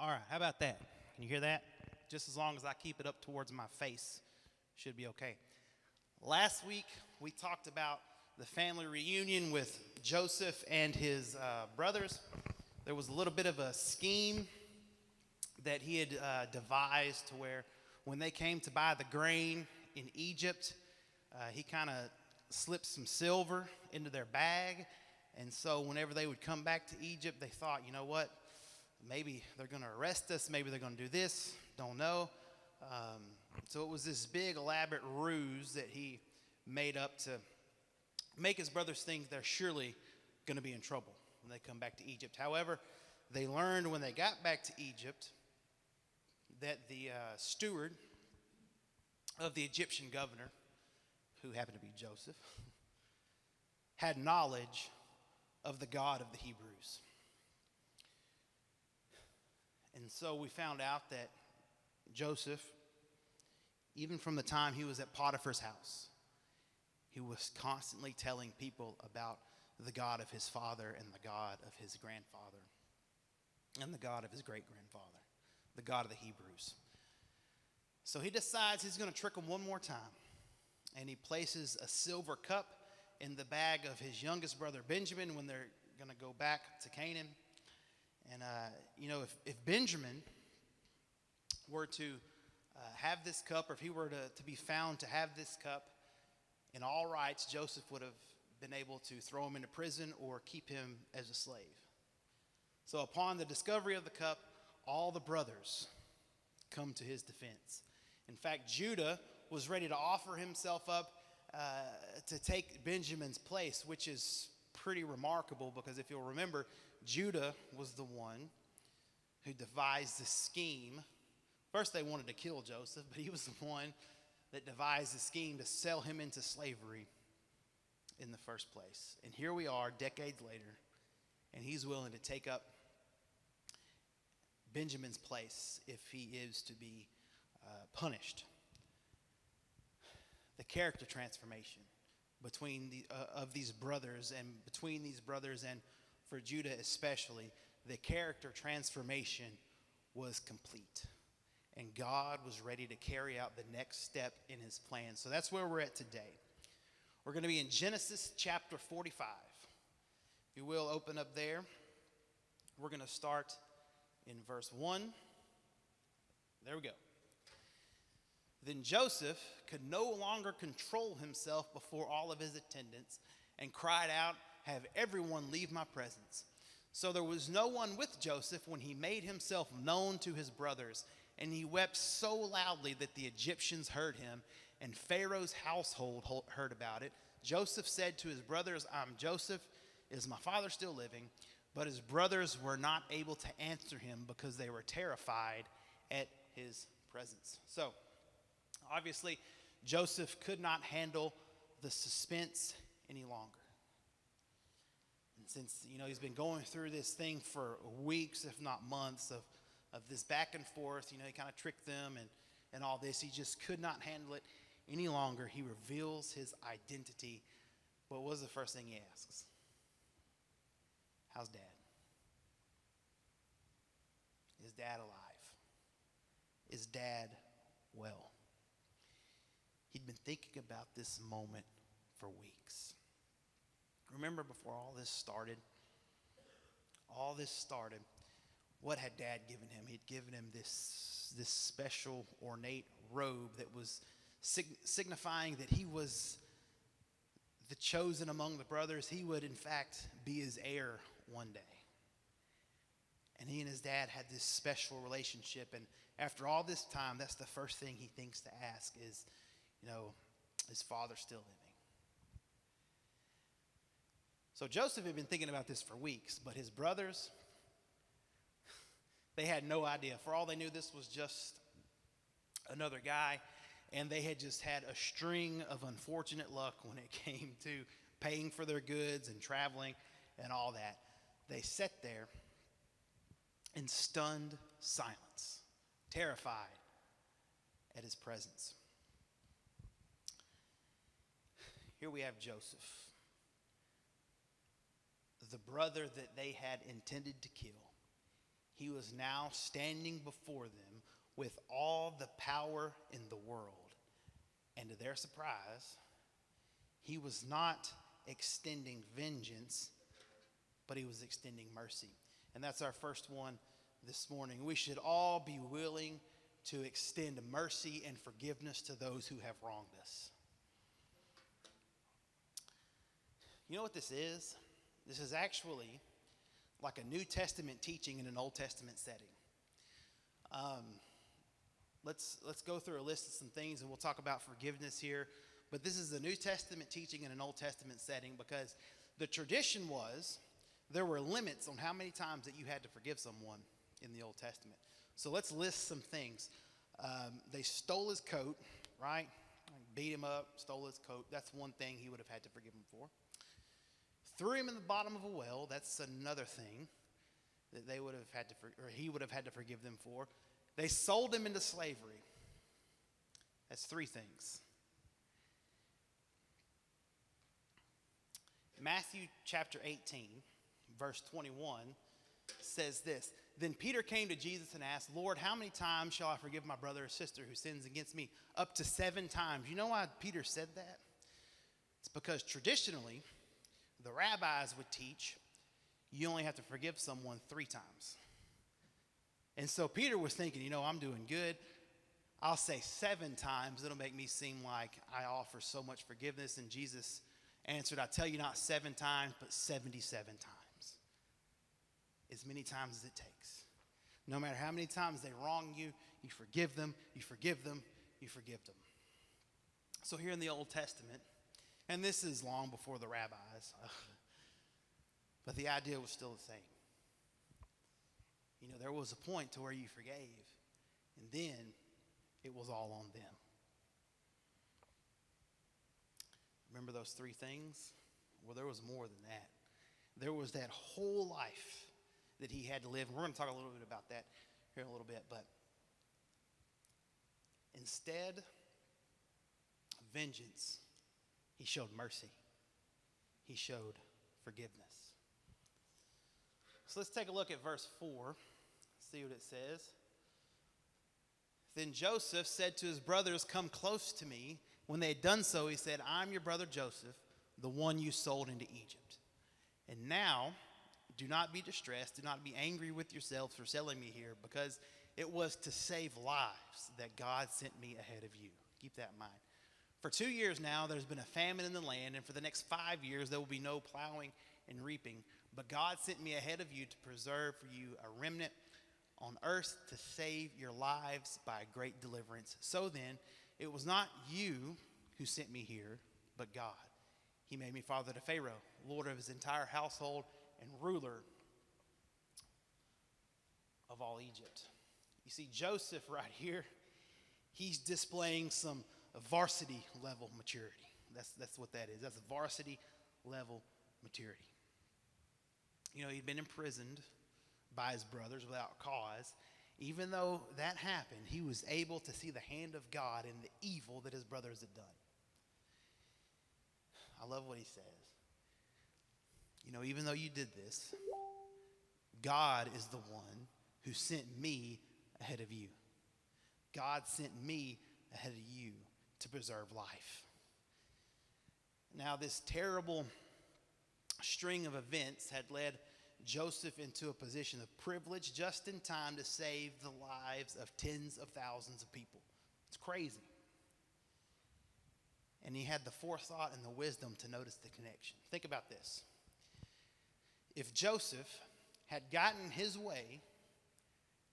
All right, how about that? Can you hear that? Just as long as I keep it up towards my face, should be okay. Last week, we talked about the family reunion with Joseph and his brothers. There was a little bit of a scheme that he had devised to where when they came to buy the grain in Egypt, he kind of slipped some silver into their bag. And so whenever they would come back to Egypt, they thought, you know what? Maybe they're going to arrest us. Maybe they're going to do this. Don't know. So it was this big, elaborate ruse that he made up to make his brothers think they're surely going to be in trouble when they come back to Egypt. However, they learned when they got back to Egypt that the steward of the Egyptian governor, who happened to be Joseph, had knowledge of the God of the Hebrews. And so we found out that Joseph, even from the time he was at Potiphar's house, he was constantly telling people about the God of his father and the God of his grandfather and the God of his great-grandfather, the God of the Hebrews. So he decides he's going to trick them one more time, and he places a silver cup in the bag of his youngest brother Benjamin when they're going to go back to Canaan. And, if Benjamin were to have this cup, or if he were to be found to have this cup, in all rights, Joseph would have been able to throw him into prison or keep him as a slave. So upon the discovery of the cup, all the brothers come to his defense. In fact, Judah was ready to offer himself up to take Benjamin's place, which is pretty remarkable because if you'll remember, Judah was the one who devised the scheme. First, they wanted to kill Joseph, but he was the one that devised the scheme to sell him into slavery in the first place. And here we are, decades later, and he's willing to take up Benjamin's place if he is to be punished. The character transformation between of these brothers, and between these brothers and for Judah especially, the character transformation was complete. And God was ready to carry out the next step in his plan. So that's where we're at today. We're going to be in Genesis chapter 45. If you will, open up there. We're going to start in verse 1. There we go. Then Joseph could no longer control himself before all of his attendants and cried out, "Have everyone leave my presence." So there was no one with Joseph when he made himself known to his brothers, and he wept so loudly that the Egyptians heard him, and Pharaoh's household heard about it. Joseph said to his brothers, "I'm Joseph. Is my father still living?" But his brothers were not able to answer him because they were terrified at his presence. So, obviously, Joseph could not handle the suspense any longer. And since, he's been going through this thing for weeks, if not months, of this back and forth, he kind of tricked them and all this, he just could not handle it any longer. He reveals his identity. What was the first thing he asks? How's Dad? Is Dad alive? Is Dad well? He'd been thinking about this moment for weeks. Remember, before all this started, what had Dad given him? He'd given him this special ornate robe that was signifying that he was the chosen among the brothers. He would, in fact, be his heir one day. And he and his dad had this special relationship. And after all this time, that's the first thing he thinks to ask is, is father still living? So Joseph had been thinking about this for weeks, but his brothers, they had no idea. For all they knew, this was just another guy, and they had just had a string of unfortunate luck when it came to paying for their goods and traveling and all that. They sat there in stunned silence, terrified at his presence. Here we have Joseph, the brother that they had intended to kill. he was now standing before them with all the power in the world. And to their surprise, he was not extending vengeance, but he was extending mercy. And that's our first one this morning. We should all be willing to extend mercy and forgiveness to those who have wronged us. You know what this is? This is actually like a New Testament teaching in an Old Testament setting. Let's go through a list of some things, and we'll talk about forgiveness here. But this is a New Testament teaching in an Old Testament setting, because the tradition was there were limits on how many times that you had to forgive someone in the Old Testament. So let's list some things. They stole his coat, right? Beat him up, stole his coat. That's one thing he would have had to forgive him for. Threw him in the bottom of a well. That's another thing that they would have had to, or he would have had to forgive them for. They sold him into slavery. That's three things. Matthew chapter 18, verse 21 says this. Then Peter came to Jesus and asked, Lord, how many times shall I forgive my brother or sister who sins against me? Up to 7 times. You know why Peter said that? It's because traditionally, the rabbis would teach you only have to forgive someone 3 times. And so Peter was thinking, I'm doing good. I'll say 7 times. It'll make me seem like I offer so much forgiveness. And Jesus answered, I tell you not 7 times, but 77 times. As many times as it takes. No matter how many times they wrong you, you forgive them, you forgive them, you forgive them. So here in the Old Testament, and this is long before the rabbis, but the idea was still the same. There was a point to where you forgave, and then it was all on them. Remember those 3 things? Well, there was more than that. There was that whole life that he had to live. And we're going to talk a little bit about that here in a little bit. But instead of vengeance, he showed mercy. He showed forgiveness. So let's take a look at verse 4. See what it says. Then Joseph said to his brothers, come close to me. When they had done so, he said, I'm your brother Joseph, the one you sold into Egypt. And now, do not be distressed. Do not be angry with yourselves for selling me here, because it was to save lives that God sent me ahead of you. Keep that in mind. For 2 years now, there's been a famine in the land, and for the next 5 years, there will be no plowing and reaping. But God sent me ahead of you to preserve for you a remnant on earth to save your lives by a great deliverance. So then, it was not you who sent me here, but God. He made me father to Pharaoh, lord of his entire household, and ruler of all Egypt. You see, Joseph right here, he's displaying some varsity level maturity. That's what that is. That's varsity level maturity. He'd been imprisoned by his brothers without cause. Even though that happened, he was able to see the hand of God in the evil that his brothers had done. I love what he says. Even though you did this, God is the one who sent me ahead of you. God sent me ahead of you to preserve life. Now, this terrible string of events had led Joseph into a position of privilege just in time to save the lives of tens of thousands of people. It's crazy. And he had the forethought and the wisdom to notice the connection. Think about this. If Joseph had gotten his way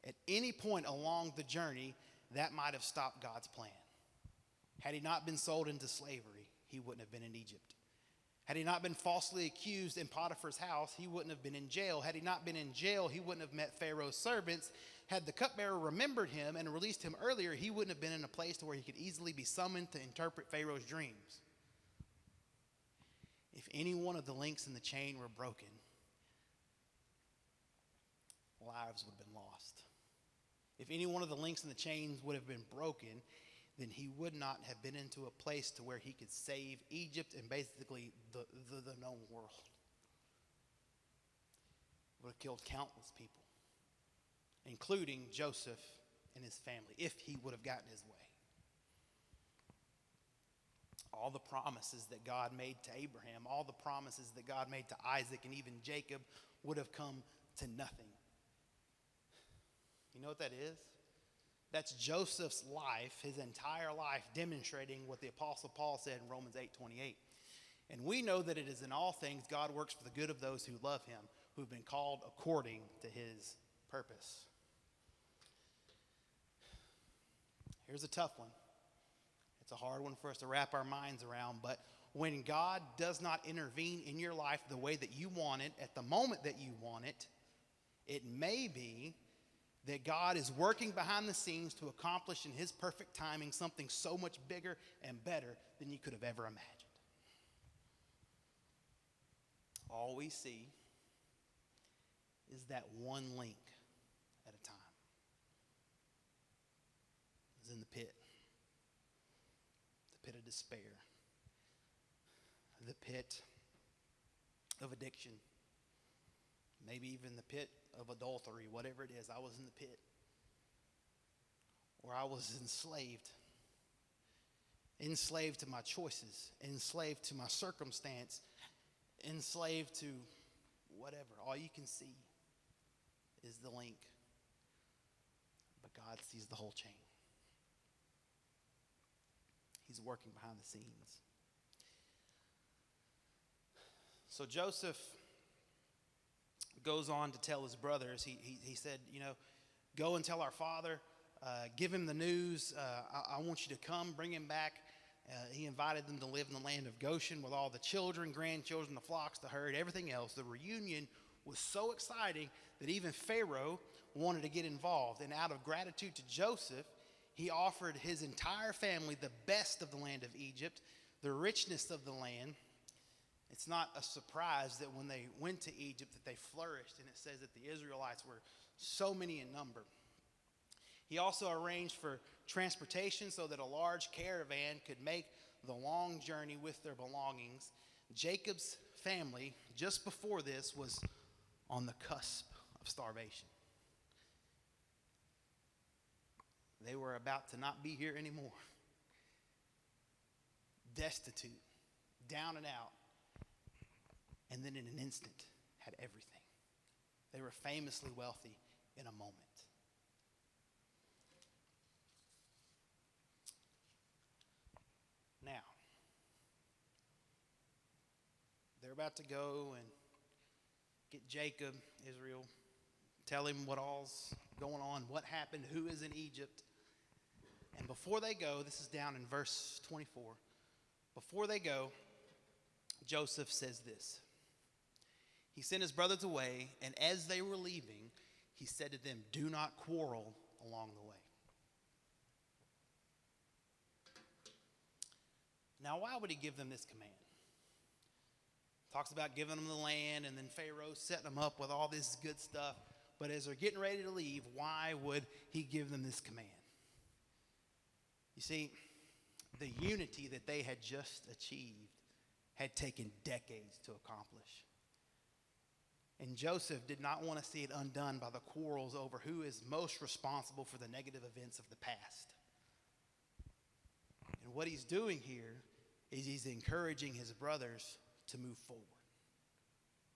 at any point along the journey, that might have stopped God's plan. Had he not been sold into slavery, he wouldn't have been in Egypt. Had he not been falsely accused in Potiphar's house, he wouldn't have been in jail. Had he not been in jail, he wouldn't have met Pharaoh's servants. Had the cupbearer remembered him and released him earlier, he wouldn't have been in a place to where he could easily be summoned to interpret Pharaoh's dreams. If any one of the links in the chain were broken, lives would have been lost. If any one of the links in the chains would have been broken, then he would not have been into a place to where he could save Egypt and basically the known world. Would have killed countless people. including Joseph and his family, if he would have gotten his way. All the promises that God made to Abraham, all the promises that God made to Isaac and even Jacob would have come to nothing. You know what that is? That's Joseph's life, his entire life, demonstrating what the Apostle Paul said in Romans 8:28. And we know that it is in all things God works for the good of those who love him, who have been called according to his purpose. Here's a tough one. It's a hard one for us to wrap our minds around, but when God does not intervene in your life the way that you want it, at the moment that you want it, it may be that God is working behind the scenes to accomplish in his perfect timing something so much bigger and better than you could have ever imagined. All we see is that one link at a time. It's in the pit of despair, the pit of addiction, maybe even the pit of adultery, whatever it is. I was in the pit where I was enslaved to my choices, enslaved to my circumstance, enslaved to whatever. All you can see is the link, but God sees the whole chain. He's working behind the scenes. So Joseph goes on to tell his brothers, he said, go and tell our father, give him the news. I want you to come, bring him back. He invited them to live in the land of Goshen with all the children, grandchildren, the flocks, the herd, everything else. The reunion was so exciting that even Pharaoh wanted to get involved. And out of gratitude to Joseph, he offered his entire family the best of the land of Egypt, the richness of the land. It's not a surprise that when they went to Egypt that they flourished, and it says that the Israelites were so many in number. He also arranged for transportation so that a large caravan could make the long journey with their belongings. Jacob's family, just before this, was on the cusp of starvation. They were about to not be here anymore. Destitute, down and out, and then in an instant had everything. They were famously wealthy in a moment. Now, they're about to go and get Jacob, Israel, tell him what all's going on, what happened, who is in Egypt. And before they go, this is down in verse 24. Before they go, Joseph says this. He sent his brothers away, and as they were leaving, he said to them, do not quarrel along the way. Now, why would he give them this command? Talks about giving them the land, and then Pharaoh setting them up with all this good stuff. But as they're getting ready to leave, why would he give them this command? You see, the unity that they had just achieved had taken decades to accomplish. And Joseph did not want to see it undone by the quarrels over who is most responsible for the negative events of the past. And what he's doing here is he's encouraging his brothers to move forward.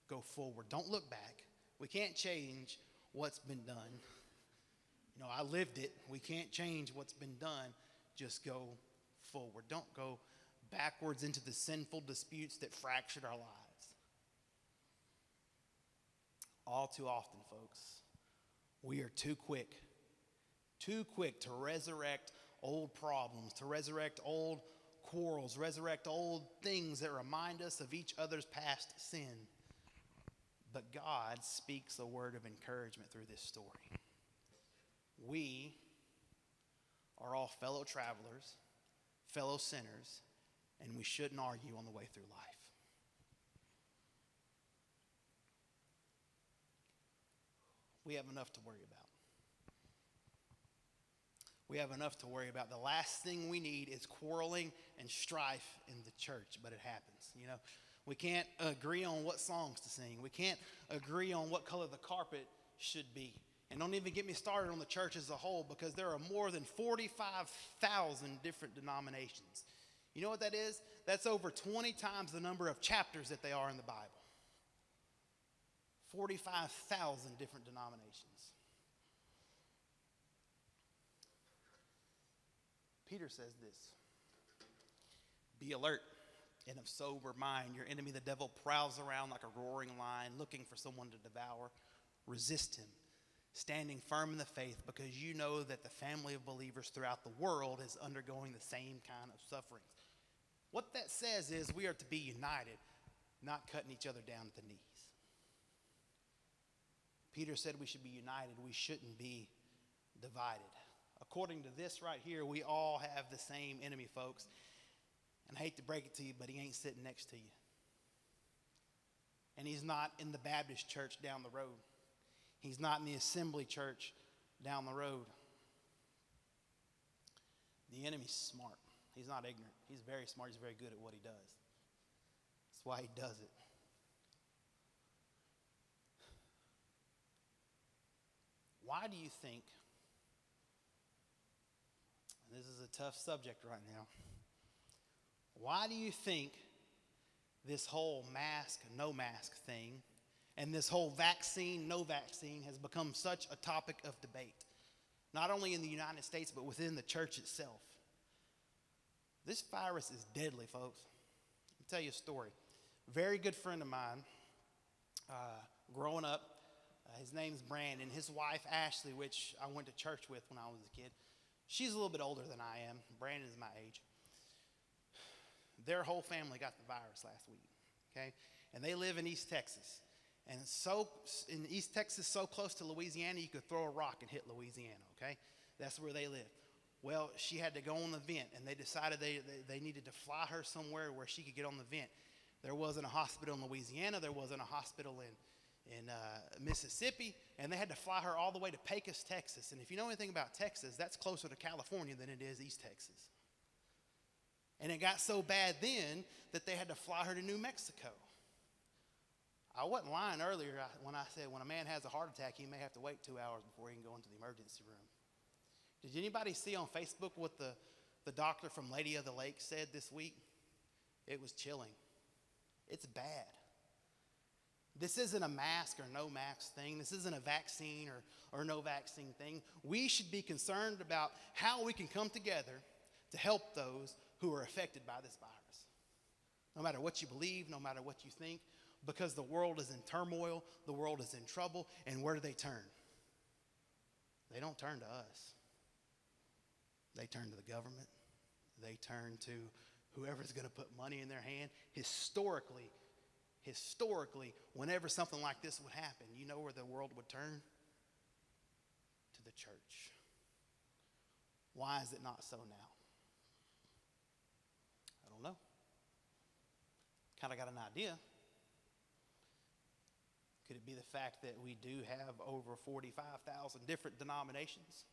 Go forward. Don't look back. We can't change what's been done. I lived it. We can't change what's been done. Just go forward. Don't go backwards into the sinful disputes that fractured our lives. All too often, folks, we are too quick to resurrect old problems, to resurrect old quarrels, resurrect old things that remind us of each other's past sin. But God speaks a word of encouragement through this story. We are all fellow travelers, fellow sinners, and we shouldn't argue on the way through life. We have enough to worry about. We have enough to worry about. The last thing we need is quarreling and strife in the church, but it happens. We can't agree on what songs to sing. We can't agree on what color the carpet should be. And don't even get me started on the church as a whole, because there are more than 45,000 different denominations. You know what that is? That's over 20 times the number of chapters that they are in the Bible. 45,000 different denominations. Peter says this: be alert and of sober mind. Your enemy, the devil, prowls around like a roaring lion, looking for someone to devour. Resist him, standing firm in the faith, because you know that the family of believers throughout the world is undergoing the same kind of sufferings. What that says is we are to be united, not cutting each other down at the knees. Peter said we should be united. We shouldn't be divided. According to this right here, we all have the same enemy, folks. And I hate to break it to you, but he ain't sitting next to you. And he's not in the Baptist church down the road. He's not in the assembly church down the road. The enemy's smart. He's not ignorant. He's very smart. He's very good at what he does. That's why he does it. Why do you think, and this is a tough subject right now, why do you think this whole mask, no mask thing, and this whole vaccine, no vaccine has become such a topic of debate? Not only in the United States, but within the church itself. This virus is deadly, folks. Let me tell you a story. A very good friend of mine, growing up, his name's Brandon. His wife, Ashley, which I went to church with when I was a kid, she's a little bit older than I am. Brandon is my age. Their whole family got the virus last week, okay? And they live in East Texas. And so in East Texas, so close to Louisiana, you could throw a rock and hit Louisiana, okay? That's where they live. Well, she had to go on the vent, and they decided they needed to fly her somewhere where she could get on the vent. There wasn't a hospital in Louisiana. There wasn't a hospital in Mississippi, and they had to fly her all the way to Pecos, Texas. And if you know anything about Texas, that's closer to California than it is East Texas. And it got so bad then that they had to fly her to New Mexico. I wasn't lying earlier when I said when a man has a heart attack, he may have to wait 2 hours before he can go into the emergency room. Did anybody see on Facebook what the doctor from Lady of the Lake said this week? It was chilling. It's bad. This isn't a mask or no mask thing. This isn't a vaccine or no vaccine thing. We should be concerned about how we can come together to help those who are affected by this virus. No matter what you believe, no matter what you think, because the world is in turmoil, the world is in trouble, and where do they turn? They don't turn to us. They turn to the government. They turn to whoever's going to put money in their hand. Historically, whenever something like this would happen, you know where the world would turn? To the church. Why is it not so now? I don't know. Kind of got an idea. Could it be the fact that we do have over 45,000 different denominations?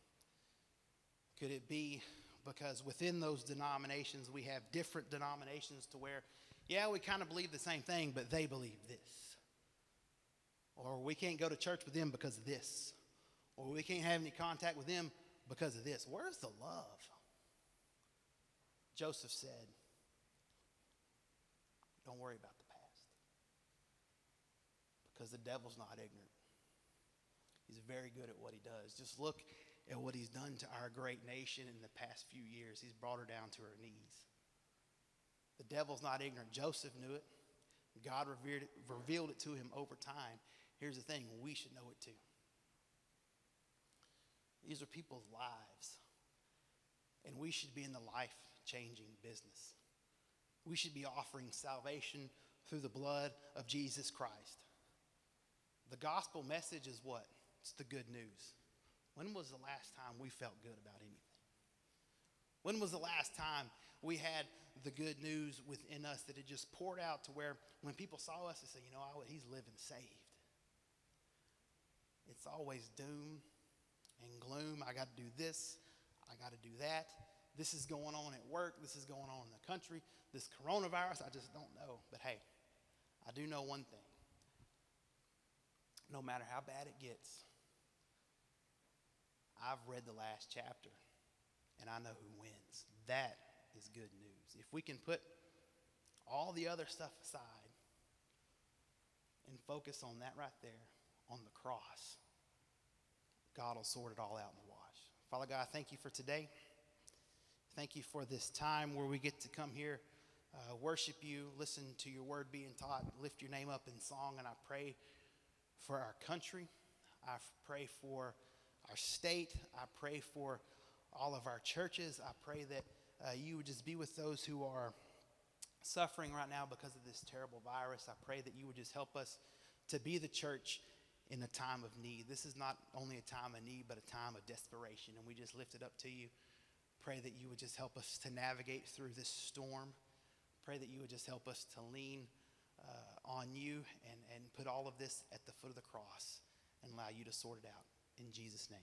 Could it be because within those denominations we have different denominations to where, yeah, we kind of believe the same thing, but they believe this. Or we can't go to church with them because of this. Or we can't have any contact with them because of this. Where's the love? Joseph said, don't worry about the past. Because the devil's not ignorant. He's very good at what he does. Just look at what he's done to our great nation in the past few years. He's brought her down to her knees. The devil's not ignorant. Joseph knew it. God revealed it to him over time. Here's the thing, we should know it too. These are people's lives. And we should be in the life-changing business. We should be offering salvation through the blood of Jesus Christ. The gospel message is what? It's the good news. When was the last time we felt good about anything? When was the last time we had the good news within us that it just poured out to where when people saw us, they say, you know, he's living saved. It's always doom and gloom. I got to do this. I got to do that. This is going on at work. This is going on in the country. This coronavirus, I just don't know. But hey, I do know one thing. No matter how bad it gets, I've read the last chapter, and I know who wins. That is good news. If we can put all the other stuff aside and focus on that right there, on the cross, God will sort it all out in the wash. Father God, thank you for today. Thank you for this time where we get to come here, worship you, listen to your word being taught, lift your name up in song, and I pray for our country. I pray for our state. I pray for all of our churches. I pray that you would just be with those who are suffering right now because of this terrible virus. I pray that you would just help us to be the church in a time of need. This is not only a time of need, but a time of desperation, and we just lift it up to you. Pray that you would just help us to navigate through this storm. Pray that you would just help us to lean on you and put all of this at the foot of the cross and allow you to sort it out. In Jesus' name.